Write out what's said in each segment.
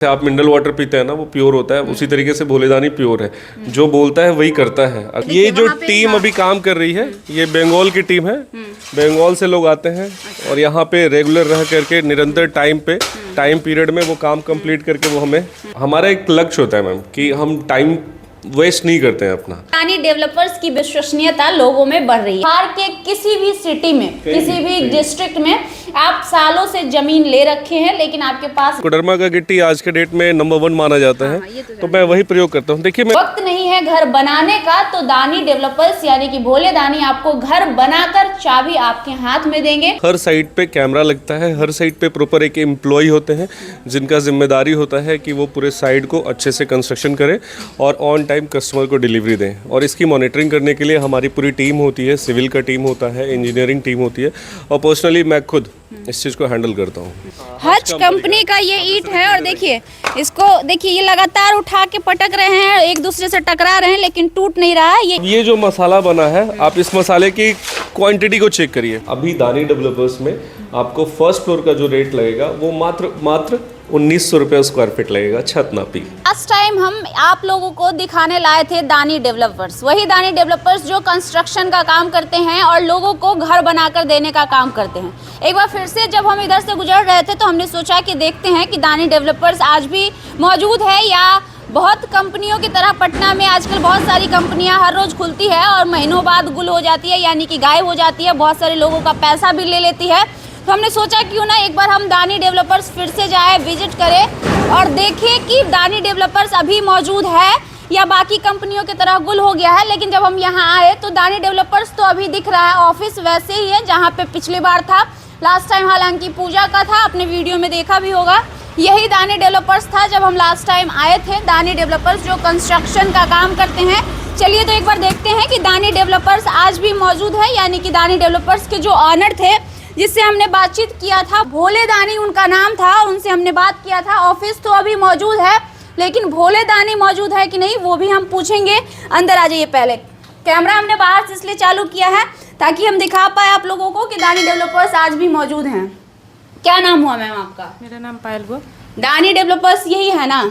आप mineral water पीते हैं ना, वो प्योर होता है, उसी तरीके से भोलेदानी प्योर है। जो बोलता है वही करता है। ये जो टीम अभी काम कर रही है, ये बंगाल की टीम है। बंगाल से लोग आते हैं और यहाँ पे रेगुलर रह करके निरंतर टाइम पीरियड में वो काम कंप्लीट करके वो हमें, हमारा एक लक्ष्य होता है मैम कि हम टाइम वेस्ट नहीं करते हैं अपना। दानी डेवलपर्स की विश्वसनीयता लोगों में बढ़ रही है। बिहार के किसी भी सिटी में, किसी भी डिस्ट्रिक्ट में आप सालों से जमीन ले रखे हैं, लेकिन आपके पास कोडरमा का गिट्टी आज के डेट में नंबर 1 माना जाता है। तो मैं वही प्रयोग करता हूँ। देखिए, वक्त नहीं है घर बनाने का, तो दानी डेवलपर्स यानी कि भोले दानी आपको घर बनाकर चाबी आपके हाथ में देंगे। हर साइट पे कैमरा लगता है, हर साइट पे प्रॉपर एक एम्प्लॉय होते हैं जिनका जिम्मेदारी होता है कि वो पूरे साइट को अच्छे से कंस्ट्रक्शन करें और ऑन टाइम कस्टमर को डिलीवरी दें। और इसकी मॉनिटरिंग करने के लिए हमारी पूरी टीम होती है, सिविल का टीम होता है, इंजीनियरिंग टीम होती है और पर्सनली मैं खुद इस चीज़ को हैंडल करता हूँ। हज कंपनी का ये ईंट है और देखिए इसको, देखिए ये लगातार उठा के पटक रहे हैं, एक दूसरे से टकरा रहे हैं, लेकिन टूट नहीं रहा है। ये जो मसाला बना है, आप इस मसाले की क्वांटिटी को चेक करिए। अभी दानी डेवलपर्स में आपको फर्स्ट फ्लोर का जो रेट लगेगा वो मात्र 1900 रुपये स्क्वायर फीट लगेगा, छत ना पी। लास्ट टाइम हम आप लोगों को दिखाने लाए थे दानी डेवलपर्स, वही दानी डेवलपर्स जो कंस्ट्रक्शन का काम करते हैं और लोगों को घर बनाकर देने का काम करते हैं। एक बार फिर से जब हम इधर से गुजर रहे थे तो हमने सोचा कि देखते हैं कि दानी डेवलपर्स आज भी मौजूद है या बहुत कंपनियों की तरह पटना में आजकल बहुत सारी कंपनियां हर रोज़ खुलती है और महीनों बाद गुल हो जाती है, यानी कि गायब हो जाती है, बहुत सारे लोगों का पैसा भी ले लेती है। तो हमने सोचा क्यों ना एक बार हम दानी डेवलपर्स फिर से जाए, विजिट करें और देखें कि दानी डेवलपर्स अभी मौजूद है या बाकी कंपनियों की तरह गुल हो गया है। लेकिन जब हम यहाँ आए तो दानी डेवलपर्स तो अभी दिख रहा है, ऑफिस वैसे ही है जहाँ पे पिछली बार था। लास्ट टाइम हालांकि पूजा का था, आपने वीडियो में देखा भी होगा। यही दानी डेवलपर्स था जब हम लास्ट टाइम आए थे। दानी डेवलपर्स जो कंस्ट्रक्शन का काम करते हैं। चलिए तो एक बार देखते हैं कि दानी डेवलपर्स आज भी मौजूद है, यानी कि दानी डेवलपर्स के जो ऑनर थे जिससे हमने बातचीत किया था, भोले दानी उनका नाम था और उनसे हमने बात किया था। ऑफिस तो अभी मौजूद है, लेकिन भोले दानी मौजूद है कि नहीं वो भी हम पूछेंगे। अंदर आ जाइए। पहले कैमरा हमने बाहर से इसलिए चालू किया है ताकि हम दिखा पाए आप लोगों को कि दानी डेवलपर्स आज भी मौजूद हैं। क्या नाम हुआ मैम आपका? मेरा नाम पायल गो। दानी डेवलपर्स यही है ना?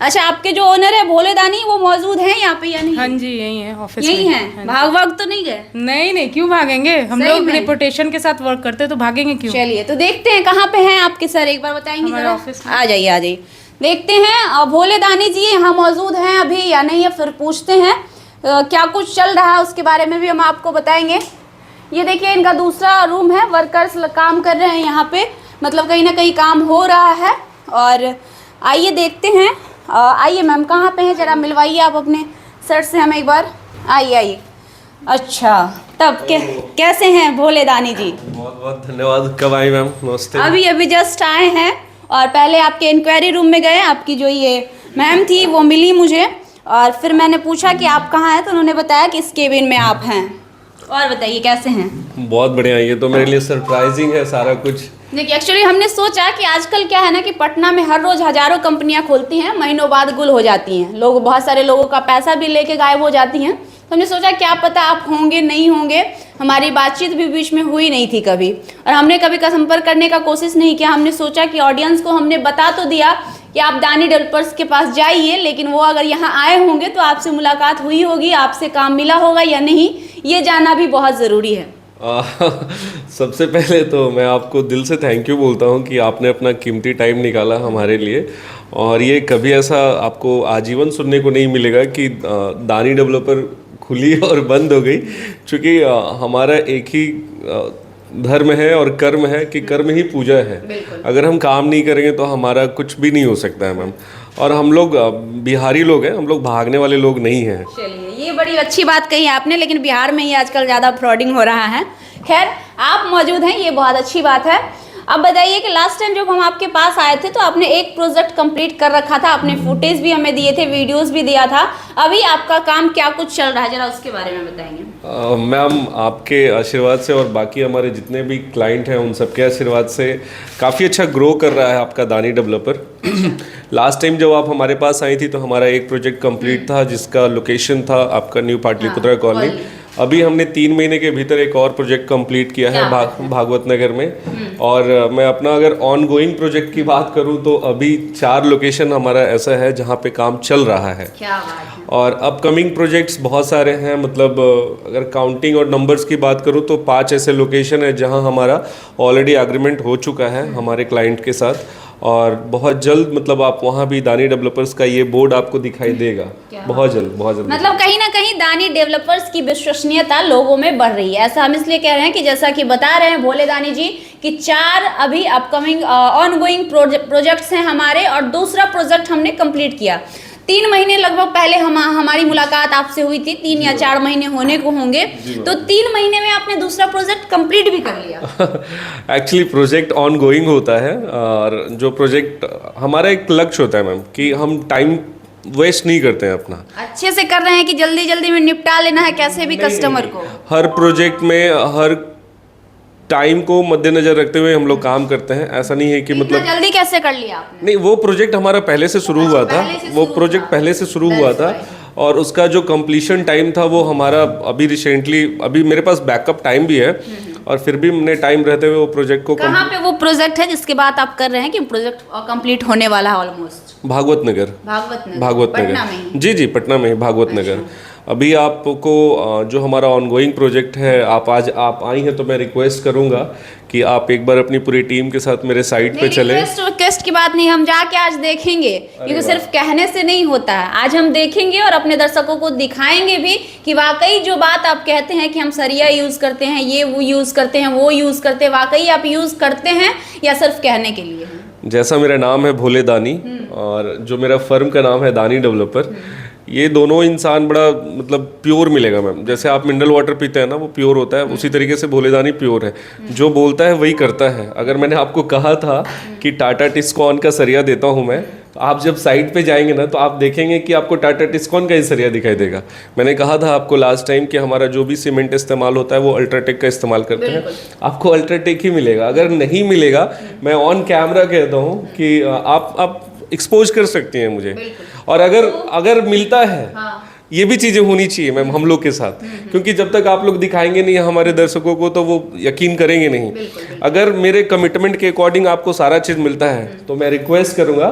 अच्छा, आपके जो ओनर है भोले दानी वो मौजूद हैं यहाँ पे या नहीं? हाँ जी, यही है, ऑफिस यही में। हैं। भाग तो नहीं गए? नहीं, क्यों भागेंगे? हम लोग रेपुटेशन के साथ वर्क करते हैं तो भागेंगे क्यों? चलिए तो देखते हैं कहाँ पे हैं आपके सर, एक बार बताएंगे हमारे जरा? ऑफिस में। आ जाइए। देखते हैं भोले दानी जी यहाँ मौजूद हैं अभी या नहीं है, फिर पूछते हैं क्या कुछ चल रहा है उसके बारे में भी हम आपको बताएंगे। ये देखिए इनका दूसरा रूम है, वर्कर्स काम कर रहे हैं यहाँ पे, मतलब कहीं ना कहीं काम हो रहा है। और आइए देखते हैं। आइए मैम, कहाँ पे हैं जरा मिलवाइए आप अपने सर से हमें एक बार। आइए। अच्छा, तब कैसे हैं भोले दानी जी? बहुत बहुत धन्यवाद। कब आई मैम? नमस्ते। अभी जस्ट आए हैं और पहले आपके इंक्वायरी रूम में गए। आपकी जो ये मैम थी वो मिली मुझे और फिर मैंने पूछा कि आप कहाँ हैं, तो उन्होंने बताया कि इस केबिन में आप हैं। और बताइए कैसे हैं? बहुत बढ़िया। ये तो मेरे लिए सरप्राइजिंग है सारा कुछ। देखिए एक्चुअली हमने सोचा कि आजकल क्या है ना कि पटना में हर रोज़ हजारों कंपनियां खुलती हैं, महीनों बाद गुल हो जाती हैं, लोग बहुत सारे लोगों का पैसा भी लेके गायब हो जाती हैं। तो हमने सोचा क्या पता आप होंगे नहीं होंगे, हमारी बातचीत भी बीच में हुई नहीं थी कभी और हमने कभी का संपर्क करने का कोशिश नहीं किया। हमने सोचा कि ऑडियंस को हमने बता तो दिया कि आप दानी डेवलपर्स के पास जाइए, लेकिन वो अगर यहाँ आए होंगे तो आपसे मुलाकात हुई होगी, आपसे काम मिला होगा या नहीं, ये जानना भी बहुत ज़रूरी है। सबसे पहले तो मैं आपको दिल से थैंक यू बोलता हूँ कि आपने अपना कीमती टाइम निकाला हमारे लिए। और ये कभी ऐसा आपको आजीवन सुनने को नहीं मिलेगा कि दानी डेवलपर खुली और बंद हो गई, क्योंकि हमारा एक ही धर्म है और कर्म है कि कर्म ही पूजा है। अगर हम काम नहीं करेंगे तो हमारा कुछ भी नहीं हो सकता है मैम। और हम लोग बिहारी लोग हैं, हम लोग भागने वाले लोग नहीं हैं। चलिए ये बड़ी अच्छी बात कही आपने, लेकिन बिहार में ही आजकल ज़्यादा फ्रॉडिंग हो रहा है। खैर आप मौजूद हैं, ये बहुत अच्छी बात है। अब बताइए कि लास्ट टाइम जब हम आपके पास आए थे तो आपने एक प्रोजेक्ट कंप्लीट कर रखा था, आपने फुटेज भी हमें दिए थे, वीडियोस भी दिया था। अभी आपका काम क्या कुछ चल रहा है, जरा उसके बारे में बताएंगे। मैम आपके आशीर्वाद से और बाकी हमारे जितने भी क्लाइंट हैं उन सबके आशीर्वाद से काफ़ी अच्छा ग्रो कर रहा है आपका दानी डेवलपर। लास्ट टाइम जब आप हमारे पास आई थी तो हमारा एक प्रोजेक्ट कंप्लीट था जिसका लोकेशन था आपका न्यू पाटलिपुत्रा कॉलोनी। अभी हमने 3 महीने के भीतर एक और प्रोजेक्ट कंप्लीट किया है भागवत नगर में। और मैं अपना अगर ऑन गोइंग प्रोजेक्ट की बात करूं तो अभी 4 लोकेशन हमारा ऐसा है जहां पे काम चल रहा है। क्या बात है। और अपकमिंग प्रोजेक्ट्स बहुत सारे हैं, मतलब अगर काउंटिंग और नंबर्स की बात करूं तो 5 ऐसे लोकेशन है जहां हमारा ऑलरेडी एग्रीमेंट हो चुका है हमारे क्लाइंट के साथ। और बहुत जल्द मतलब आप वहाँ भी दानी डेवलपर्स का ये बोर्ड आपको दिखाई देगा बहुत जल्द। मतलब कहीं ना कहीं दानी डेवलपर्स की विश्वसनीयता लोगों में बढ़ रही है। ऐसा हम इसलिए कह रहे हैं कि जैसा कि बता रहे हैं भोले दानी जी कि 4 अभी अपकमिंग ऑन गोइंग प्रोजेक्ट्स हैं हमारे, और दूसरा प्रोजेक्ट हमने कंप्लीट किया। 3 महीने लगभग पहले हमारी मुलाकात आपसे हुई थी, 3 या 4 महीने होने को होंगे। तो 3 महीने में आपने दूसरा प्रोजेक्ट कंप्लीट भी कर लिया। एक्चुअली प्रोजेक्ट ऑन गोइंग होता है, और जो प्रोजेक्ट हमारा एक लक्ष्य होता है मैम कि हम टाइम वेस्ट नहीं करते हैं अपना, अच्छे से कर रहे हैं कि जल्दी जल्दी में निपटा लेना है कैसे भी कस्टमर को। हर प्रोजेक्ट में हर टाइम को मद्देनजर रखते हुए हम लोग काम करते हैं। ऐसा नहीं है कि मतलब जल्दी कैसे कर लिया आपने? नहीं, वो प्रोजेक्ट हमारा पहले से शुरू हुआ था, वो प्रोजेक्ट पहले से शुरू हुआ था, और उसका जो कंप्लीशन टाइम था वो हमारा अभी रिसेंटली, अभी मेरे पास बैकअप टाइम भी है, और फिर भी हमने टाइम रहते हुए वो प्रोजेक्ट को कहाँ पे वो प्रोजेक्ट है जिसके बात आप कर रहे हैं कि प्रोजेक्ट कंप्लीट होने वाला है ऑलमोस्ट? भागवत नगर पटना में। जी पटना में ही भागवत नगर। अभी आपको जो हमारा ऑनगोइंग प्रोजेक्ट है, आप आई हैं तो मैं रिक्वेस्ट करूंगा कि आप एक बार अपनी पूरी टीम के साथ मेरे साइट पे चले। रिक्वेस्ट की बात नहीं, हम जाके आज देखेंगे, क्योंकि सिर्फ कहने से नहीं होता है। आज हम देखेंगे और अपने दर्शकों को दिखाएंगे भी कि वाकई जो बात आप कहते हैं कि हम सरिया यूज करते हैं, ये वो यूज करते हैं, वो यूज करते हैं, वाकई आप यूज करते हैं या सिर्फ कहने के लिए? जैसा मेरा नाम है भोले दानी, और जो मेरा फर्म का नाम है दानी डेवलपर, ये दोनों इंसान बड़ा मतलब प्योर मिलेगा मैम। जैसे आप मिनरल वाटर पीते हैं ना, वो प्योर होता है, उसी तरीके से भोले दानी प्योर है। जो बोलता है वही करता है। अगर मैंने आपको कहा था कि टाटा टिस्कॉन का सरिया देता हूँ मैं, तो आप जब साइट पे जाएंगे ना तो आप देखेंगे कि आपको टाटा टिस्कॉन का ही सरिया दिखाई देगा। मैंने कहा था आपको लास्ट टाइम कि हमारा जो भी सीमेंट इस्तेमाल होता है वो अल्ट्राटेक का इस्तेमाल करते हैं, आपको अल्ट्राटेक ही मिलेगा। अगर नहीं मिलेगा, मैं ऑन कैमरा कहता हूँ कि आप एक्सपोज कर सकती हैं मुझे, और अगर मिलता है, ये भी चीज़ें होनी चाहिए मैम हम लोग के साथ, क्योंकि जब तक आप लोग दिखाएंगे नहीं हमारे दर्शकों को तो वो यकीन करेंगे नहीं। अगर मेरे कमिटमेंट के अकॉर्डिंग आपको सारा चीज़ मिलता है तो मैं रिक्वेस्ट करूँगा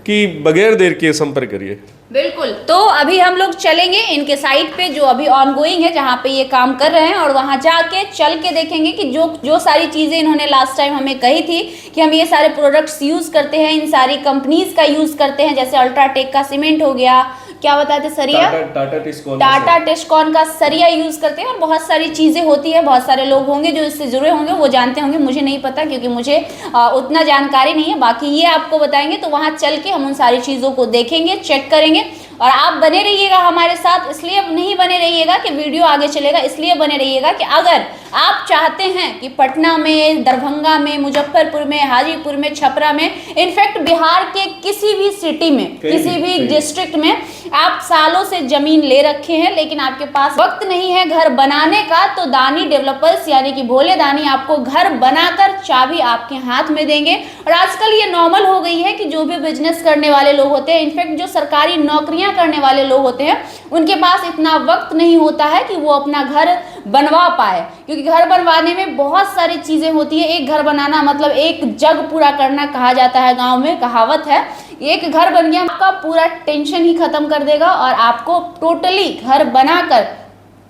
कि बगैर देर के संपर्क करिए। बिल्कुल। तो अभी हम लोग चलेंगे इनके साइट पे जो अभी ऑनगोइंग है, जहाँ पे ये काम कर रहे हैं, और वहाँ जाके चल के देखेंगे कि जो सारी चीज़ें इन्होंने लास्ट टाइम हमें कही थी कि हम ये सारे प्रोडक्ट्स यूज़ करते हैं, इन सारी कंपनीज का यूज़ करते हैं, जैसे अल्ट्राटेक का सीमेंट हो गया, क्या बताते सरिया, टाटा टिस्कॉन का सरिया यूज करते हैं, और बहुत सारी चीजें होती है। बहुत सारे लोग होंगे जो इससे जुड़े होंगे, वो जानते होंगे, मुझे नहीं पता क्योंकि मुझे उतना जानकारी नहीं है। बाकी ये आपको बताएंगे, तो वहां चल के हम उन सारी चीजों को देखेंगे, चेक करेंगे। और आप बने रहिएगा हमारे साथ, इसलिए नहीं बने रहिएगा कि वीडियो आगे चलेगा, इसलिए बने रहिएगा कि अगर आप चाहते हैं कि पटना में, दरभंगा में, मुजफ्फरपुर में, हाजीपुर में, छपरा में, इनफैक्ट बिहार के किसी भी सिटी में, किसी भी डिस्ट्रिक्ट में आप सालों से जमीन ले रखे हैं लेकिन आपके पास वक्त नहीं है घर बनाने का, तो दानी डेवलपर्स यानी कि भोले दानी आपको घर बनाकर चाबी आपके हाथ में देंगे। और आजकल ये नॉर्मल हो गई है कि जो भी बिजनेस करने वाले लोग होते हैं, इनफैक्ट जो सरकारी नौकरियां करने वाले लोग होते हैं, उनके पास इतना वक्त नहीं होता है कि वो अपना घर बनवा पाए, क्योंकि घर बनवाने में बहुत सारी चीजें होती है। एक घर बनाना मतलब एक जग पूरा करना कहा जाता है, गांव में कहावत है। एक घर बन गया आपका पूरा टेंशन ही खत्म कर देगा, और आपको टोटली घर बनाकर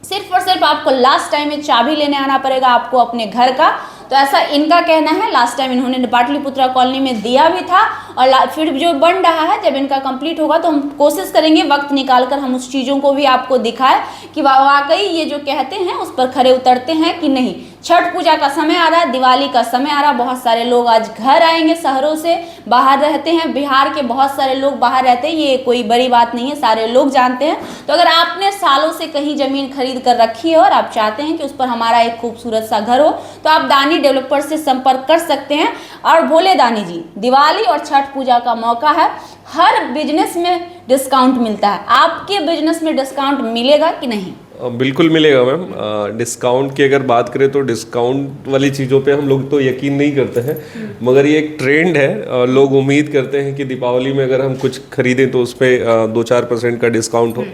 सिर्फ और सिर्फ आपको लास्ट टाइम में चाबी लेने आना पड़ेगा आपको अपने घर का। तो ऐसा इनका कहना है। लास्ट टाइम इन्होंने पाटलिपुत्रा कॉलोनी में दिया भी था, और फिर जो बन रहा है, जब इनका कंप्लीट होगा तो हम कोशिश करेंगे वक्त निकालकर हम उस चीज़ों को भी आपको दिखाएं कि वाकई ये जो कहते हैं उस पर खरे उतरते हैं कि नहीं। छठ पूजा का समय आ रहा है, दिवाली का समय आ रहा है, बहुत सारे लोग आज घर आएंगे, शहरों से बाहर रहते हैं, बिहार के बहुत सारे लोग बाहर रहते हैं, ये कोई बड़ी बात नहीं है, सारे लोग जानते हैं। तो अगर आपने सालों से कहीं जमीन खरीद कर रखी है और आप चाहते हैं कि उस पर हमारा एक खूबसूरत सा घर हो, तो आप दानी डेवलपर से संपर्क कर सकते हैं। और भोले दानी जी, दिवाली और छठ पूजा का मौका है, हर बिजनेस में डिस्काउंट मिलता है, आपके बिजनेस में डिस्काउंट मिलेगा कि नहीं? बिल्कुल मिलेगा मैम। डिस्काउंट की अगर बात करें तो डिस्काउंट वाली चीज़ों पे हम लोग तो यकीन नहीं करते हैं, मगर ये एक ट्रेंड है। लोग उम्मीद करते हैं कि दीपावली में अगर हम कुछ खरीदें तो उस पर 2-4% का डिस्काउंट हो।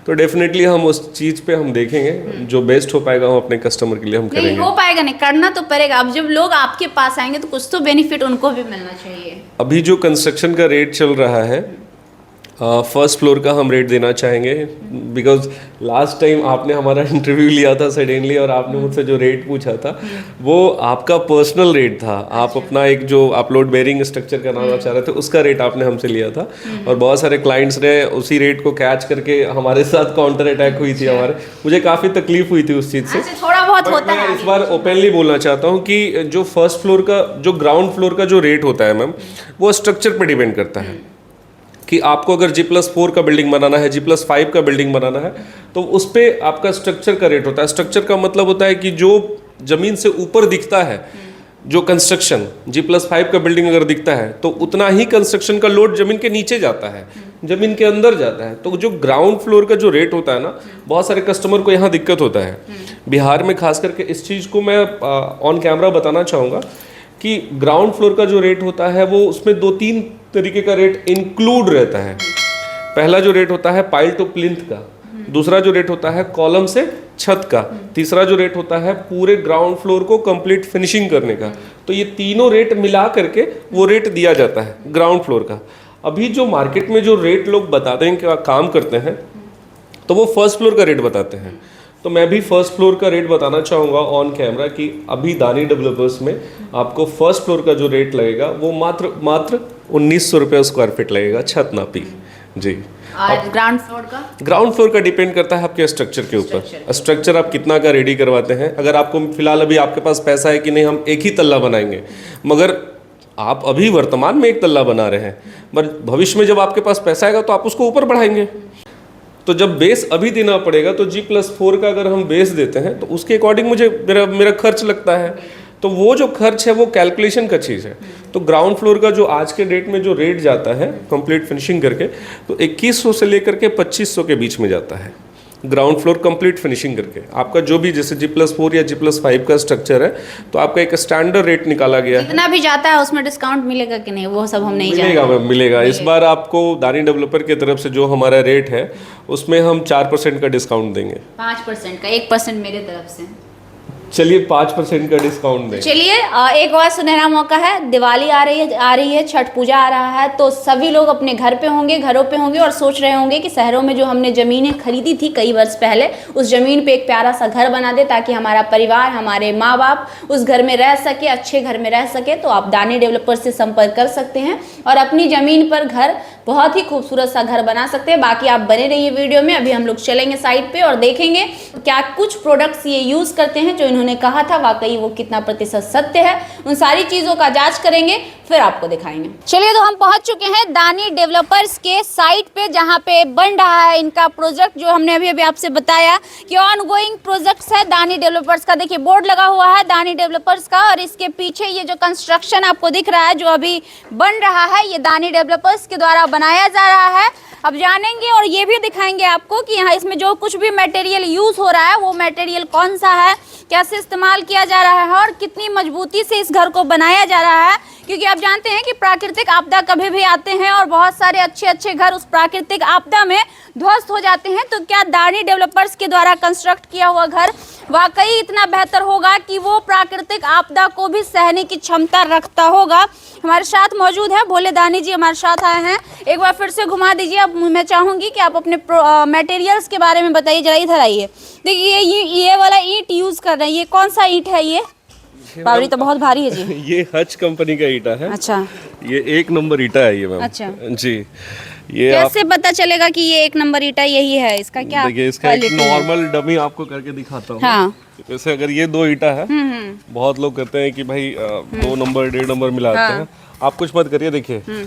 तो डेफिनेटली हम उस चीज़ पे हम देखेंगे, जो बेस्ट हो पाएगा हम अपने कस्टमर के लिए हम नहीं करेंगे। हो पाएगा, नहीं करना तो पड़ेगा। अब जब लोग आपके पास आएंगे तो कुछ तो बेनिफिट उनको भी मिलना चाहिए। अभी जो कंस्ट्रक्शन का रेट चल रहा है, फर्स्ट फ्लोर का हम रेट देना चाहेंगे, बिकॉज लास्ट टाइम आपने हमारा इंटरव्यू लिया था सडनली और आपने मुझसे जो रेट पूछा था वो आपका पर्सनल रेट था। आप अपना एक जो आप लोड बेयरिंग स्ट्रक्चर कराना चाह रहे थे उसका रेट आपने हमसे लिया था, और बहुत सारे क्लाइंट्स ने उसी रेट को कैच करके हमारे साथ काउंटर अटैक हुई थी हमारे। मुझे काफ़ी तकलीफ हुई थी उस चीज़ से। अच्छा, थोड़ा बहुत होता मैं है। इस बार ओपनली बोलना चाहता हूँ कि जो फर्स्ट फ्लोर का जो ग्राउंड फ्लोर का जो रेट होता है मैम, वो स्ट्रक्चर पे डिपेंड करता है कि आपको अगर G+4 का बिल्डिंग बनाना है, G+5 का बिल्डिंग बनाना है, तो उस पर आपका स्ट्रक्चर का रेट होता है। स्ट्रक्चर का मतलब होता है कि जो जमीन से ऊपर दिखता है, जो कंस्ट्रक्शन G+5 का बिल्डिंग अगर दिखता है तो उतना ही कंस्ट्रक्शन का लोड जमीन के नीचे जाता है, जमीन के अंदर जाता है। तो जो ग्राउंड फ्लोर का जो रेट होता है ना, बहुत सारे कस्टमर को यहाँ दिक्कत होता है। बिहार में खास करके इस चीज़ को मैं ऑन कैमरा बताना चाहूँगा कि ग्राउंड फ्लोर का जो रेट होता है वो उसमें 2-3 तरीके का रेट इंक्लूड रहता है। पहला जो रेट होता है पाइल टू प्लिंथ का, दूसरा जो रेट होता है कॉलम से छत का, तीसरा जो रेट होता है पूरे ग्राउंड फ्लोर को कंप्लीट फिनिशिंग करने का। तो ये तीनों रेट मिला करके वो रेट दिया जाता है ग्राउंड फ्लोर का। अभी जो मार्केट में जो रेट लोग बताते हैं कि काम करते हैं, तो वो फर्स्ट फ्लोर का रेट बताते हैं। तो मैं भी फर्स्ट फ्लोर का रेट बताना चाहूँगा ऑन कैमरा कि अभी दानी डेवलपर्स में आपको फर्स्ट फ्लोर का जो रेट लगेगा वो मात्र 1900 रुपये स्क्वायर फीट लगेगा, छत नापी जी। और ग्राउंड फ्लोर का? ग्राउंड फ्लोर का डिपेंड करता है आपके स्ट्रक्चर के ऊपर। स्ट्रक्चर आप कितना का रेडी करवाते हैं। अगर आपको फिलहाल अभी आपके पास पैसा है कि नहीं हम एक ही तल्ला बनाएंगे, मगर आप अभी वर्तमान में एक तल्ला बना रहे हैं, पर भविष्य में जब आपके पास पैसा आएगा तो आप उसको ऊपर बढ़ाएंगे। तो जब बेस अभी देना पड़ेगा तो G+4 का अगर हम बेस देते हैं तो उसके अकॉर्डिंग मुझे मेरा खर्च लगता है। तो वो जो खर्च है वो कैलकुलेशन का चीज़ है। तो ग्राउंड फ्लोर का जो आज के डेट में जो रेट जाता है कंप्लीट फिनिशिंग करके, तो 2100 से लेकर के 2500 के बीच में जाता है ग्राउंड फ्लोर कंप्लीट फिनिशिंग करके। आपका जो भी जैसे G+4 या G+5 का स्ट्रक्चर है तो आपका एक स्टैंडर्ड रेट निकाला गया है। कितना भी जाता है उसमें डिस्काउंट मिलेगा कि नहीं, वो सब हम नहीं जानते। मिलेगा मैम, मिलेगा। इस बार आपको दानी डेवलपर की तरफ से जो हमारा रेट है उसमें हम 4% का डिस्काउंट देंगे। 5% का, 1% मेरे तरफ से। चलिए 5% का डिस्काउंट दें। चलिए एक और सुनहरा मौका है, दिवाली आ रही है, छठ पूजा आ रहा है, तो सभी लोग अपने घरों पे होंगे और सोच रहे होंगे कि शहरों में जो हमने ज़मीनें खरीदी थी कई वर्ष पहले, उस ज़मीन पे एक प्यारा सा घर बना दे ताकि हमारा परिवार, हमारे माँ बाप उस घर में रह सके, अच्छे घर में रह सके। तो आप दानी डेवलपर से संपर्क कर सकते हैं और अपनी ज़मीन पर घर, बहुत ही खूबसूरत सा घर बना सकते हैं। बाकी आप बने रहिए वीडियो में, अभी हम लोग चलेंगे साइट पे और देखेंगे क्या कुछ प्रोडक्ट्स ये यूज़ करते हैं जो उन्होंने कहा था, वाकई वो कितना प्रतिशत सत्य है। उन सारी चीजों का जांच करेंगे, फिर आपको दिखाएंगे। चलिए, तो हम पहुंच चुके हैं दानी डेवलपर्स के साइट पे, जहां पे बन रहा है इनका प्रोजेक्ट, जो हमने अभी आपसे बताया कि ऑनगोइंग प्रोजेक्ट्स है दानी डेवलपर्स का। देखिए बोर्ड लगा हुआ है दानी डेवलपर्स का, और इसके पीछे ये जो कंस्ट्रक्शन आपको दिख रहा है जो अभी बन रहा है, ये दानी डेवलपर्स के द्वारा बनाया जा रहा है। अब जानेंगे और ये भी दिखाएंगे आपको कि यहाँ इसमें जो कुछ भी मटेरियल यूज हो रहा है वो मटेरियल कौन सा है, कैसे इस्तेमाल किया जा रहा है और कितनी मजबूती से इस घर को बनाया जा रहा है। क्योंकि आप जानते हैं कि प्राकृतिक आपदा कभी भी आते हैं और बहुत सारे अच्छे घर उस प्राकृतिक आपदा में ध्वस्त हो जाते हैं। तो क्या दानी डेवलपर्स के द्वारा कंस्ट्रक्ट किया हुआ घर वाकई इतना बेहतर होगा कि वो प्राकृतिक आपदा को भी सहने की क्षमता रखता होगा? हमारे साथ मौजूद है भोले दानी जी, हमारे साथ आए हैं। एक बार फिर से घुमा दीजिए। अब मैं चाहूँगी कि आप अपने मटेरियल्स के बारे में बताइए। जरा इधर आइए। देखिए ये वाला ईंट यूज़ कर रहे हैं, ये कौन सा ईंट है? ये बावरी तो बहुत भारी है जी। ये हच कंपनी का ईटा है। अच्छा, ये 1 नंबर ईटा है ये मैम। अच्छा जी, ये कैसे पता चलेगा कि ये 1 नंबर ईटा यही है? इसका क्या देखिए, इसका एक नॉर्मल डमी आपको करके दिखाता हूँ। हाँ। जैसे अगर ये 2 ईटा है, बहुत लोग कहते हैं कि भाई 2 नंबर 1.5 नंबर मिलाते हैं। आप कुछ मत करिए, देखिए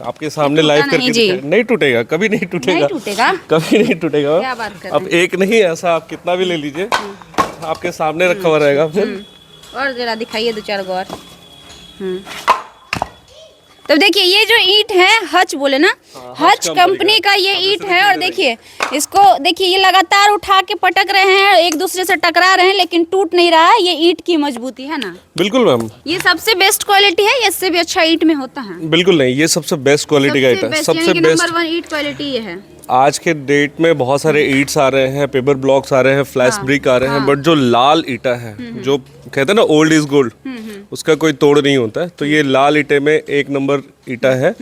आपके सामने लाइव करके नहीं टूटेगा, कभी नहीं टूटेगा, कभी नहीं टूटेगा। क्या बात कर रहे हैं? अब एक नहीं, ऐसा आप कितना भी ले लीजिए, आपके सामने रखा हुआ रहेगा। फिर और जरा दिखाइए 2-4 गो और। तो देखिए ये जो ईंट है, हच बोले ना, हच कंपनी का ये ईंट है। और देखिए इसको, देखिए ये लगातार उठा के पटक रहे हैं, एक दूसरे से टकरा रहे हैं, लेकिन टूट नहीं रहा है। ये ईंट की मजबूती है ना? बिल्कुल मैम। ये सबसे बेस्ट क्वालिटी है या इससे भी अच्छा ईंट में होता है? बिल्कुल नहीं, ये सबसे बेस्ट क्वालिटी का ईंट है। सबसे बेस्ट नंबर 1 ईंट क्वालिटी ये है। आज के डेट में बहुत सारे ईट्स आ रहे हैं, पेपर ब्लॉक्स आ रहे हैं, फ्लैश ब्रिक आ रहे हैं, बट जो लाल ईटा है, जो कहते हैं ना ओल्ड इज गोल्ड, उसका कोई तोड़ नहीं होता है। तो ये लाल ईटे में एक नंबर ईटा है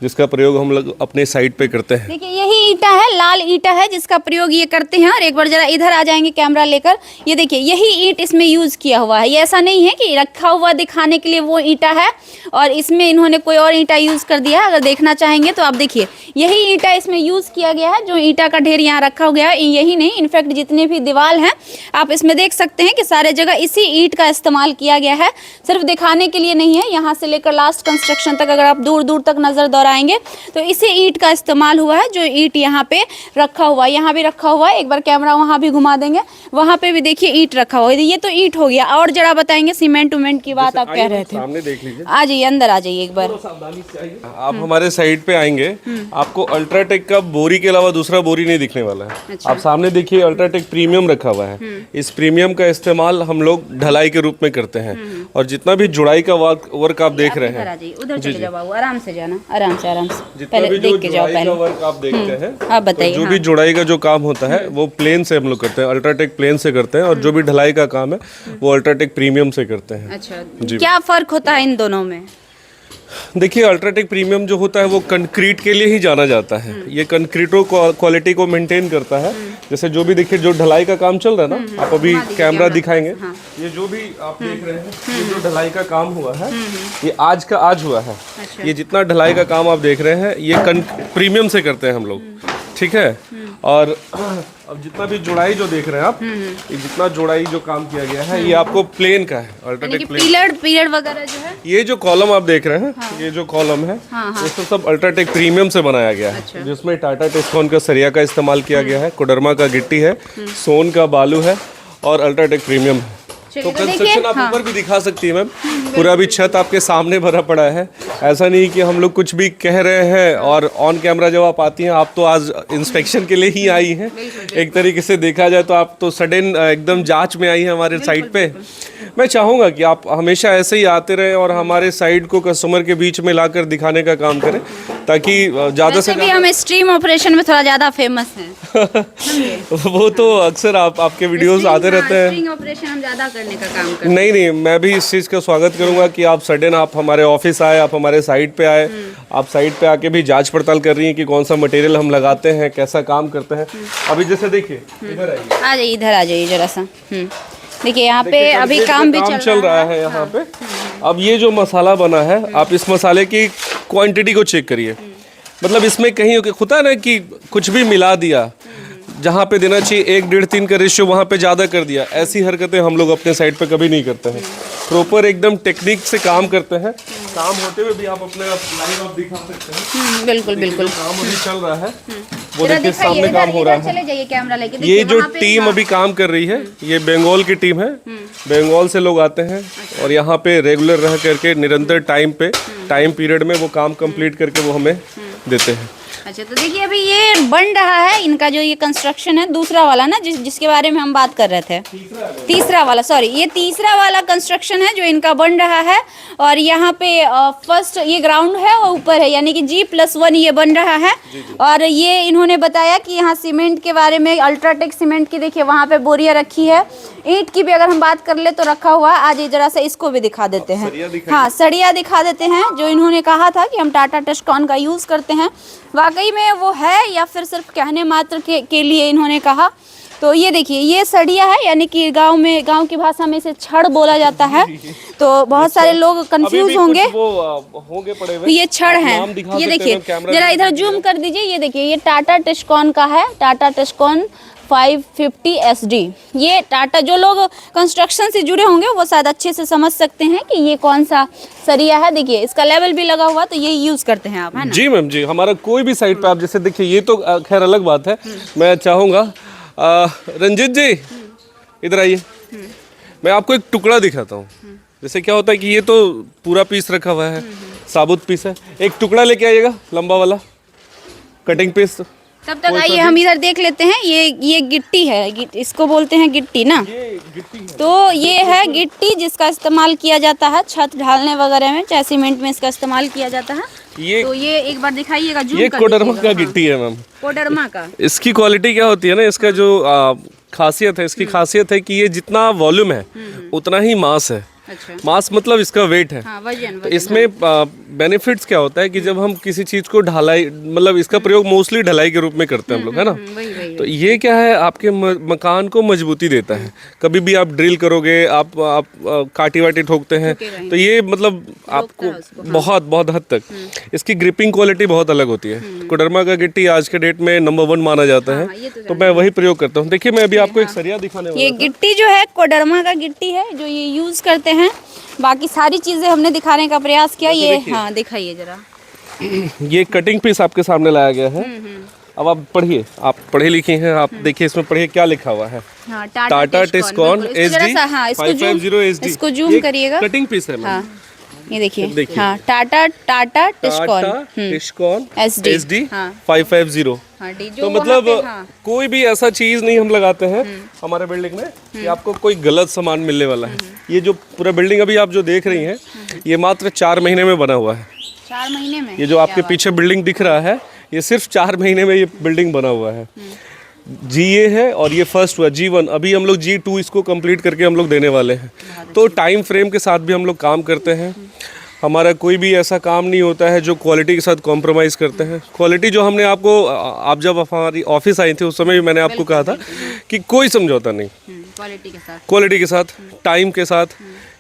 जिसका प्रयोग हम लोग अपने साइट पे करते हैं। देखिए यही ईटा है, लाल ईटा है जिसका प्रयोग ये करते हैं। और एक बार जरा इधर आ जाएंगे कैमरा लेकर, ये देखिए यही ईंट इसमें यूज़ किया हुआ है। ये ऐसा नहीं है कि रखा हुआ दिखाने के लिए वो ईटा है और इसमें इन्होंने कोई और ईटा यूज़ कर दिया है। अगर देखना चाहेंगे तो आप देखिए यही ईटा इसमें यूज़ किया गया है। जो ईटा का ढेर यहाँ रखा गया है, यही नहीं, इनफैक्ट जितने भी दीवार हैं आप इसमें देख सकते हैं कि सारे जगह इसी ईंट का इस्तेमाल किया गया है। सिर्फ दिखाने के लिए नहीं है, यहाँ से लेकर लास्ट कंस्ट्रक्शन तक अगर आप दूर दूर तक नज़र दौड़ाएंगे तो इसी ईंट का इस्तेमाल हुआ है। जो ईंट यहाँ पे रखा हुआ है, यहाँ भी रखा हुआ है, एक बार कैमरा वहाँ भी घुमा देंगे, वहाँ पे भी देखिए ईंट रखा हुआ है। ये तो ईंट हो गया। और जरा बताएंगे सीमेंट उमेंट की बात आप कह रहे थे, सामने देख लीजिए, आ जाइए अंदर आ जाइए एक बार। आप हमारे साइट पे आएंगे, आपको अल्ट्राटेक का बोरी के अलावा दूसरा बोरी नहीं दिखने वाला है। अच्छा। आप सामने देखिए अल्ट्राटेक प्रीमियम रखा हुआ है। इस प्रीमियम का इस्तेमाल हम लोग ढलाई के रूप में करते हैं। और जितना भी जुड़ाई का वर्क आप देख रहे हैं, उधर चले जाओ बाबू, आराम से जाना, आराम से आराम से, जितना भी पहले जो देख के जाओ जुड़ाई का पहले। वर्क आप देखते हैं, आप बताइए। जो भी जुड़ाई का जो काम होता है वो प्लेन से हम लोग करते हैं, अल्ट्राटेक प्लेन से करते हैं। और जो भी ढलाई का काम है वो अल्ट्राटेक प्रीमियम से करते हैं। अच्छा, क्या फर्क होता है इन दोनों में? देखिए अल्ट्राटेक प्रीमियम जो होता है वो कंक्रीट के लिए ही जाना जाता है। ये कंक्रीटो क्वालिटी को मेंटेन करता है। जैसे जो भी देखिए जो ढलाई का काम चल रहा है ना, आप अभी कैमरा दिखाएंगे, ये जो भी आप देख रहे हैं, ये जो ढलाई का काम हुआ है ये आज का आज हुआ है। ये जितना ढलाई का काम आप देख रहे हैं ये प्रीमियम से करते हैं हम लोग, ठीक है। और अब जितना भी जुड़ाई जो देख रहे हैं आप, ये जितना जुड़ाई जो काम किया गया है ये आपको प्लेन का है, अल्ट्राटेक प्लेन। पिलर वगैरह जो है, ये जो कॉलम आप देख रहे हैं, ये जो कॉलम है, ये सब अल्ट्राटेक प्रीमियम से बनाया गया है। जिसमें टाटा टेस्कॉन का सरिया का इस्तेमाल किया गया है, कोडरमा का गिट्टी है, सोन का बालू है और अल्ट्राटेक प्रीमियम है। तो कंस्ट्रक्शन आप ऊपर भी दिखा सकती है मैम, पूरा भी छत आपके सामने भरा पड़ा है। ऐसा नहीं कि हम लोग कुछ भी कह रहे हैं और ऑन कैमरा जब आप आती हैं, आप तो आज इंस्पेक्शन के लिए ही आई हैं। एक तरीके से देखा जाए तो आप तो सडन एकदम जांच में आई हैं हमारे साइट पे। मैं चाहूँगा कि आप हमेशा ऐसे ही आते रहें और हमारे साइट को कस्टमर के बीच में लाकर दिखाने का काम करें, ताकि ज़्यादा से भी हम स्ट्रीम ऑपरेशन में थोड़ा ज़्यादा फेमस हैं। वो तो अक्सर आपके वीडियोस आते रहते हैं। स्ट्रिंग ऑपरेशन हम ज़्यादा करने का काम करते हैं। नहीं, मैं भी इस चीज़ का स्वागत करूंगा कि आप सडन आप हमारे ऑफिस आए, आप हमारे साइट पे आए, आप साइट पे आके भी जांच पड़ताल कर रही हैं कि कौन सा मटेरियल हम लगाते हैं, कैसा काम करते हैं। अभी जैसे देखिए, इधर आइए, आ जाइए, इधर आ जाइए जरा सा। देखिए यहाँ पे अभी काम भी चल रहा है यहाँ पे। अब ये जो मसाला बना है, आप इस मसाले की क्वांटिटी को चेक करिए। मतलब इसमें कहीं होता है ना कि कुछ भी मिला दिया, जहाँ पे देना चाहिए 1, 1.5, 3 का रेशियो वहाँ पे ज़्यादा कर दिया। ऐसी हरकतें हम लोग अपने साइड पे कभी नहीं करते हैं। प्रॉपर एकदम टेक्निक से काम करते हैं। काम होते हुए भी आप अपने लाइव आप दिखा सकते हैं। बिल्कुल बिल्कुल, काम अभी चल रहा है, वो देखिए सामने काम हो रहा है। चले जाइए कैमरा लेके। ये जो टीम अभी काम कर रही है, ये बंगाल की टीम है। बंगाल से लोग आते हैं और यहाँ पे रेगुलर रह करके निरंतर टाइम पीरियड में वो काम कंप्लीट करके वो हमें देते हैं। अच्छा, तो देखिए अभी ये बन रहा है इनका जो ये कंस्ट्रक्शन है, दूसरा वाला ना जिसके बारे में हम बात कर रहे थे, तीसरा वाला, सॉरी, ये तीसरा वाला कंस्ट्रक्शन है जो इनका बन रहा है। और यहाँ पे फर्स्ट ये ग्राउंड है और ऊपर है, यानी कि G+1 ये बन रहा है। और ये इन्होंने बताया कि यहाँ सीमेंट के बारे में, अल्ट्राटेक सीमेंट की देखिए वहाँ पे बोरियाँ रखी है। ईंट की भी अगर हम बात कर ले तो रखा हुआ है। आज जरा सा इसको भी दिखा देते हैं। हाँ, सरिया दिखा देते हैं। जो इन्होंने कहा था कि हम टाटा टेस्कॉन का यूज़ करते हैं, वाकई में वो है या फिर सिर्फ कहने मात्र के लिए इन्होंने कहा। तो ये देखिए ये सरिया है, यानी कि गांव की भाषा में इसे छड़ बोला जाता है। तो बहुत सारे लोग कंफ्यूज होंगे, पड़े हुए। ये छड़ है। ये देखिए जरा इधर जूम कर दीजिए, ये देखिए ये टाटा टेस्कॉन का है, टाटा टेस्कॉन 550 SD। ये टाटा, जो लोग कंस्ट्रक्शन से जुड़े होंगे वो शायद अच्छे से समझ सकते हैं कि ये कौन सा सरिया है। देखिए इसका लेवल भी लगा हुआ, तो ये यूज़ करते हैं आप, है ना? जी मैम जी, हमारा कोई भी साइट पे आप जैसे देखिए, ये तो खैर अलग बात है। मैं चाहूँगा रंजीत जी इधर आइए, मैं आपको एक टुकड़ा दिखाता हूँ। जैसे क्या होता है कि ये तो पूरा पीस रखा हुआ है, साबुत पीस है। एक टुकड़ा लेके आइएगा, लंबा वाला कटिंग पीस। तब तक आइए हम इधर देख लेते हैं। ये गिट्टी है, इसको बोलते हैं गिट्टी ना। ये गिट्टी है। तो ये है गिट्टी जिसका इस्तेमाल किया जाता है छत ढालने वगैरह में, चाहे सीमेंट में इसका इस्तेमाल किया जाता है। ये तो ये एक बार दिखाइएगा, जूम ये कर कोडरमा दीजिएगा। का गिट्टी है मैम। कोडरमा का। इसकी क्वालिटी क्या होती है ना, इसका जो खासियत है, इसकी खासियत है कि ये जितना वॉल्यूम है उतना ही मास है। अच्छा। मास मतलब इसका वेट है। हाँ, वजन तो इसमें बेनिफिट्स क्या होता है कि जब हम किसी चीज़ को ढलाई, मतलब इसका प्रयोग मोस्टली ढलाई के रूप में करते हैं हम लोग, है ना। वही तो ये क्या है, आपके मकान को मजबूती देता है। कभी भी आप ड्रिल करोगे, आप काटी वाटी ठोकते हैं, तो ये मतलब आपको बहुत बहुत हद तक इसकी ग्रिपिंग क्वालिटी बहुत अलग होती है। कोडरमा का गिट्टी आज के डेट में नंबर 1 माना जाता है, तो मैं वही प्रयोग करता हूँ। देखिए, मैं अभी आपको एक सरिया दिखाने वाला ये गिट्टी जो है कोडरमा का गिट्टी है जो ये यूज करते हैं। बाकी सारी चीजें हमने दिखाने का प्रयास किया। ये हाँ, दिखाइए जरा। ये कटिंग पीस आपके सामने लाया गया है। अब आप पढ़िए, आप पढ़े लिखे हैं, आप देखिए इसमें पढ़िए क्या लिखा हुआ है। हाँ, टाटा टिस्कॉन SD हाँ, इसको 550 SD। इसको जूम करिएगा। कटिंग पीस है मैम। हाँ, ये देखिए। हाँ, टाटा टिस्कॉन SD। हाँ, 550। हाँ, डी जो तो वहाँ मतलब पे, हाँ, कोई भी ऐसा चीज नहीं हम लगाते हैं हमारे बिल्डिंग में कि आपको कोई गलत सामान मिलने वाला है। ये जो पूरा बिल्डिंग अभी आप जो देख रही हैं, ये मात्र 4 महीने में बना हुआ है। 4 महीने में? ये जो आपके पीछे बिल्डिंग दिख रहा है, ये सिर्फ 4 महीने में ये बिल्डिंग बना हुआ है। GA है और ये फर्स्ट हुआ G1। अभी हम लोग G2 इसको कंप्लीट करके हम लोग देने वाले हैं। तो टाइम फ्रेम के साथ भी हम लोग काम करते हैं। हमारा कोई भी ऐसा काम नहीं होता है जो क्वालिटी के साथ कॉम्प्रोमाइज़ करते हैं। क्वालिटी जो हमने आपको, आप जब हमारी ऑफिस आई थी उस समय भी मैंने आपको कहा था कि कोई समझौता नहीं, क्वालिटी के साथ, टाइम के साथ,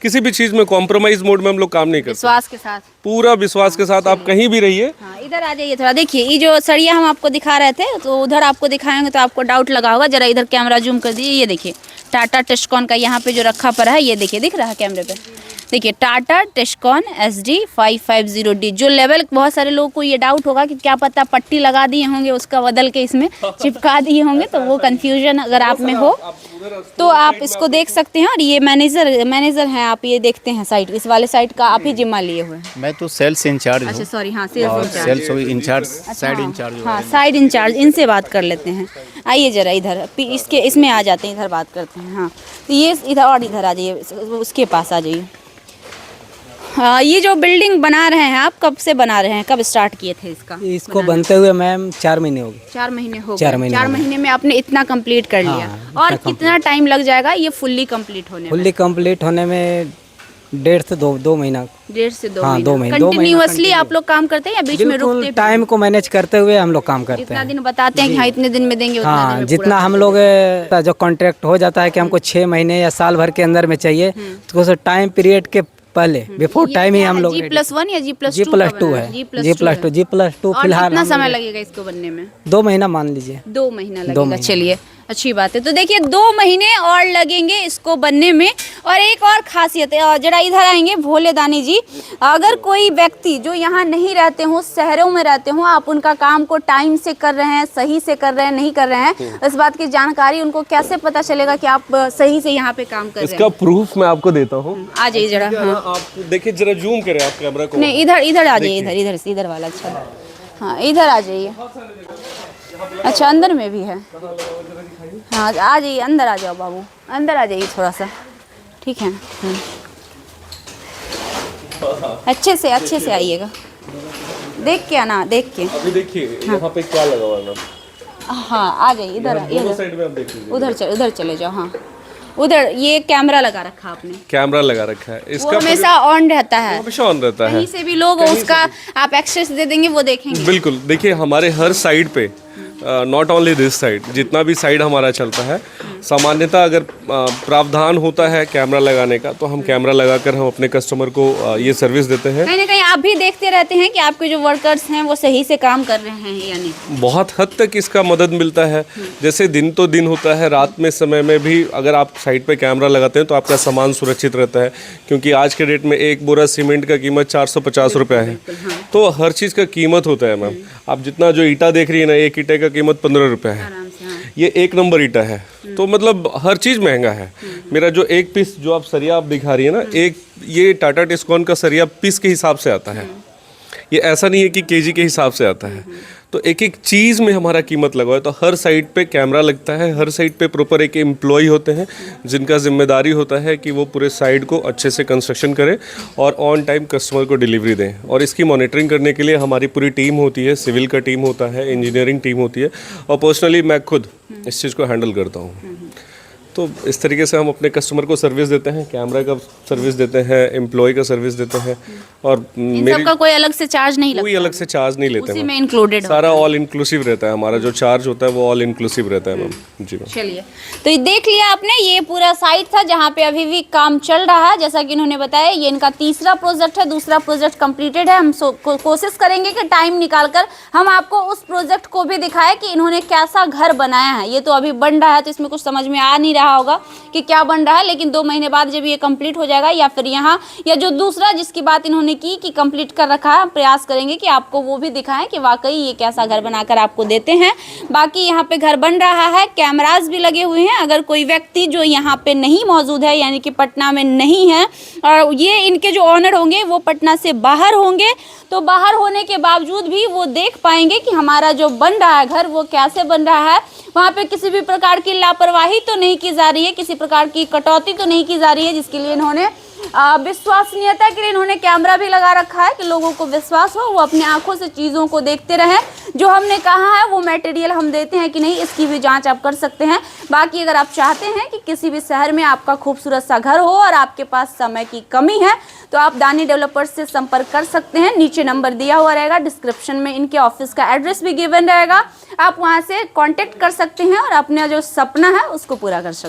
किसी भी चीज़ में कॉम्प्रोमाइज़ मोड में हम लोग काम नहीं करते। विश्वास के साथ, पूरा विश्वास के साथ आप कहीं भी रहिए। हाँ, इधर आ जाइए थोड़ा। देखिए, ये जो सरिया हम आपको दिखा रहे थे, तो उधर आपको दिखाएंगे तो आपको डाउट लगा होगा। जरा इधर कैमरा जूम कर दीजिए। ये देखिए टाटा टिस्कॉन का यहाँ पे जो रखा पड़ा है, ये देखिए, दिख रहा है कैमरे पे। देखिए, टाटा टिस्कॉन SD 550D। जो लेवल, बहुत सारे लोगों को ये डाउट होगा कि क्या पता पट्टी लगा दिए होंगे, उसका बदल के इसमें चिपका दिए होंगे, तो वो कंफ्यूजन अगर आप में हो तो आप इसको देख सकते हैं। और ये मैनेजर हैं, आप ये देखते हैं साइड, इस वाले साइड का आप ही जिम्मा लिए हुए हैं। मैं तो सेल्स इंचार्ज हूँ। अच्छा, सॉरी, हाँ, सेल्स इंचार्ज, साइड इंचार्ज। हाँ, साइड इंचार्ज, इनसे बात कर लेते हैं। आइए जरा इधर, इसमें आ जाते हैं, इधर बात करते हैं। हाँ, तो ये इधर, और इधर आ जाइए, उसके पास आ जाइए। हाँ, ये जो बिल्डिंग बना रहे हैं आप, कब से बना रहे हैं, कब स्टार्ट किए थे इसको बनते हुए मैम 4 महीने हो गए। 4 महीने हो गए। 4 महीने में आपने इतना कंप्लीट कर लिया। और कितना टाइम लग जाएगा ये फुल्ली कंप्लीट होने में? फुल्ली कंप्लीट होने में 1.5 से 2 महीना। 1.5 से 2 हाँ, 2 महीने। कंटिन्यूअसली आप लोग काम करते हैं या बीच में रुकते हैं? टाइम को मैनेज करते हुए हम लोग काम करते इतना हैं। दिन बताते हैं कि हाँ इतने दिन में देंगे, उतना दिन हाँ, में जितना हम लोग जो कॉन्ट्रैक्ट हो जाता है कि हमको 6 महीने या साल भर के अंदर में चाहिए, तो उस टाइम पीरियड के पहले, बिफोर टाइम ही हम लोग। G+1 या G+2 है। G+2 फिलहाल। कितना समय लगेगा इसको बनने में? 2 महीना मान लीजिए। 2 महीना लगेगा। चलिए, अच्छी बात है। तो देखिए, 2 महीने और लगेंगे इसको बनने में। और एक और खासियत है, और जरा इधर आएंगे भोले दानी जी। अगर कोई व्यक्ति जो यहाँ नहीं रहते हो, शहरों में रहते हो, आप उनका काम को टाइम से कर रहे हैं, सही से कर रहे हैं, नहीं कर रहे हैं, इस बात की जानकारी उनको कैसे पता चलेगा कि आप सही से यहाँ पे काम कर रहे हैं? इसका प्रूफ मैं आपको देता हूँ। आ जाइए जरा। हाँ, आप देखिए, जरा जूम करें आप कैमरा को। नहीं, इधर आ जाइए, इधर वाला। अच्छा, हाँ, इधर आ जाइए। अच्छा, अंदर में भी है। हाँ, आ जाइए, अंदर आ जाओ बाबू, अंदर आ जाइए थोड़ा सा, ठीक है। अच्छे से आइएगा, देख के आना, देख के। अभी देखिए यहाँ पे क्या लगा हुआ है मैम। हाँ, आ जाइए इधर, साइड में आप देख लीजिए। उधर चले जाओ। हाँ, उधर ये कैमरा लगा रखा आपने? कैमरा लगा रखा है, वो हमेशा ऑन रहता है? हमेशा ऑन रहता है। कहीं से भी लोग उसका आप एक्सेस दे देंगे, वो देखेंगे। बिल्कुल। देखिए, हमारे हर साइड पे, नॉट ओनली दिस साइड, जितना भी साइड हमारा चलता है, सामान्यतः अगर प्रावधान होता है कैमरा लगाने का, तो हम कैमरा लगाकर हम अपने कस्टमर को ये सर्विस देते हैं। कहीं ना कहीं आप भी देखते रहते हैं कि आपके जो वर्कर्स हैं वो सही से काम कर रहे हैं या नहीं? बहुत हद तक इसका मदद मिलता है। जैसे दिन तो दिन होता है, रात में समय में भी अगर आप साइड पे कैमरा लगाते हैं तो आपका सामान सुरक्षित रहता है। क्योंकि आज के डेट में एक बोरा सीमेंट का कीमत 450 रुपये है। तो हर चीज़ का कीमत होता है मैम। आप जितना जो ईटा देख रही है ना, एक ईटे का कीमत 15 रुपये है। ये 1 नंबर ईटा है। तो मतलब हर चीज़ महंगा है। मेरा जो एक पीस जो आप सरिया आप दिखा रही है ना, एक ये टाटा टिस्कॉन का सरिया पीस के हिसाब से आता है। ये ऐसा नहीं है कि केजी के हिसाब से आता है। तो एक एक चीज़ में हमारा कीमत लगा है। तो हर साइट पे कैमरा लगता है, हर साइट पे प्रॉपर एक एम्प्लॉय होते हैं जिनका जिम्मेदारी होता है कि वो पूरे साइट को अच्छे से कंस्ट्रक्शन करें और ऑन टाइम कस्टमर को डिलीवरी दें। और इसकी मॉनिटरिंग करने के लिए हमारी पूरी टीम होती है, सिविल का टीम होता है, इंजीनियरिंग टीम होती है और पर्सनली मैं खुद इस चीज़ को हैंडल करता हूँ। तो इस तरीके से हम अपने कस्टमर को सर्विस देते हैं, कैमरा का सर्विस देते हैं, एम्प्लॉय का सर्विस देते हैं और इन सब का कोई अलग से चार्ज नहीं लगता, कोई अलग से चार्ज नहीं लेते उसी मैम। में इंक्लूडेड सारा ऑल इंक्लूसिव रहता है, हमारा जो चार्ज होता है वो ऑल इंक्लूसिव रहता है मैम। जी मैम। चलिए, तो ये देख लिया आपने, ये पूरा साइट था जहाँ पे अभी भी काम चल रहा है। जैसा कि इन्होंने बताया ये इनका तीसरा प्रोजेक्ट है, दूसरा प्रोजेक्ट कंप्लीटेड है। हम कोशिश करेंगे कि टाइम निकालकर हम आपको उस प्रोजेक्ट को भी दिखाएं कि इन्होंने कैसा घर बनाया है। ये तो अभी बन रहा है तो इसमें कुछ समझ में आ नहीं रहा होगा कि क्या बन रहा है, लेकिन 2 महीने बाद जब ये कंप्लीट हो जाएगा या फिर यहाँ या जो दूसरा जिसकी बात इन्होंने की कि कंप्लीट कर रखा है, हम प्रयास करेंगे कि आपको वो भी दिखाएं कि वाकई ये कैसा घर बनाकर आपको देते हैं। बाकी यहाँ पे घर बन रहा है, कैमरास भी लगे हुए हैं। अगर कोई व्यक्ति जो यहाँ पे नहीं मौजूद है यानी कि पटना में नहीं है और ये इनके जो ऑनर होंगे वो पटना से बाहर होंगे, तो बाहर होने के बावजूद भी वो देख पाएंगे कि हमारा जो बन रहा है घर वो कैसे बन रहा है। वहाँ पे किसी भी प्रकार की लापरवाही तो नहीं की जा रही है, किसी प्रकार की कटौती तो नहीं की जा रही है, जिसके लिए इन्होंने विश्वसनीयता के लिए इन्होंने कैमरा भी लगा रखा है कि लोगों को विश्वास हो, वो अपनी आंखों से चीज़ों को देखते रहें। जो हमने कहा है वो मटेरियल हम देते हैं कि नहीं, इसकी भी जांच आप कर सकते हैं। बाकी अगर आप चाहते हैं कि किसी भी शहर में आपका खूबसूरत सा घर हो और आपके पास समय की कमी है तो आप दानी डेवलपर्स से संपर्क कर सकते हैं। नीचे नंबर दिया हुआ रहेगा, डिस्क्रिप्शन में इनके ऑफिस का एड्रेस भी गिवन रहेगा, आप वहाँ से कॉन्टेक्ट कर सकते हैं और अपना जो सपना है उसको पूरा कर सकते हैं।